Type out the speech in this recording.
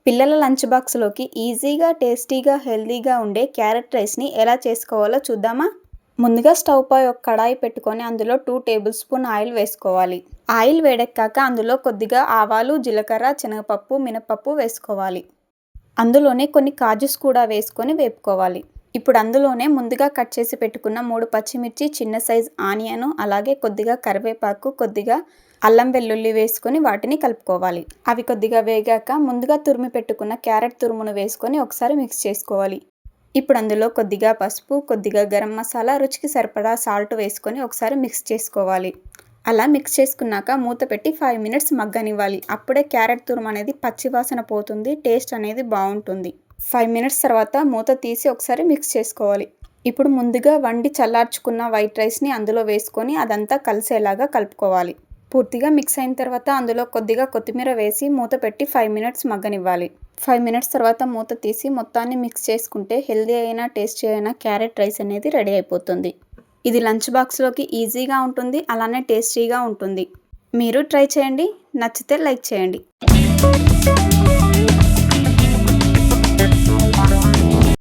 పిల్లల లంచ్ బాక్స్‌లోకి ఈజీగా, టేస్టీగా, హెల్తీగా ఉండే క్యారెట్ రైస్‌ని ఎలా చేసుకోవాలో చూద్దామా? ముందుగా స్టవ్ పై ఒక కడాయి పెట్టుకొని అందులో 2 టేబుల్ స్పూన్ ఆయిల్ వేసుకోవాలి. ఆయిల్ వేడెక్కాక అందులో కొద్దిగా ఆవాలు, జీలకర్ర, శనగపప్పు, మినపప్పు వేసుకోవాలి. అందులోనే కొన్ని కాజుస్ కూడా వేసుకొని వేపుకోవాలి. ఇప్పుడు అందులోనే ముందుగా కట్ చేసి పెట్టుకున్న 3 పచ్చిమిర్చి, చిన్న సైజ్ ఆనియన్, అలాగే కొద్దిగా కరివేపాకు, కొద్దిగా అల్లం వెల్లుల్లి వేసుకొని వాటిని కలుపుకోవాలి. అవి కొద్దిగా వేగాక ముందుగా తురిమి పెట్టుకున్న క్యారెట్ తురుమును వేసుకొని ఒకసారి మిక్స్ చేసుకోవాలి. ఇప్పుడు అందులో కొద్దిగా పసుపు, కొద్దిగా గరం మసాలా, రుచికి సరిపడా సాల్ట్ వేసుకొని ఒకసారి మిక్స్ చేసుకోవాలి. అలా మిక్స్ చేసుకున్నాక మూత పెట్టి 5 మినిట్స్ మగ్గనివ్వాలి. అప్పుడే క్యారెట్ తురుము అనేది పచ్చివాసన పోతుంది, టేస్ట్ అనేది బాగుంటుంది. 5 మినిట్స్ తర్వాత మూత తీసి ఒకసారి మిక్స్ చేసుకోవాలి. ఇప్పుడు ముందుగా వండి చల్లార్చుకున్న వైట్ రైస్ని అందులో వేసుకొని అదంతా కలిసేలాగా కలుపుకోవాలి. పూర్తిగా మిక్స్ అయిన తర్వాత అందులో కొద్దిగా కొత్తిమీర వేసి మూత పెట్టి 5 మినిట్స్ మగ్గనివ్వాలి. 5 మినిట్స్ తర్వాత మూత తీసి మొత్తాన్ని మిక్స్ చేసుకుంటే హెల్దీ అయినా టేస్టీ అయినా క్యారెట్ రైస్ అనేది రెడీ అయిపోతుంది. ఇది లంచ్ బాక్స్లోకి ఈజీగా ఉంటుంది, అలానే టేస్టీగా ఉంటుంది. మీరు ట్రై చేయండి. నచ్చితే లైక్ చేయండి.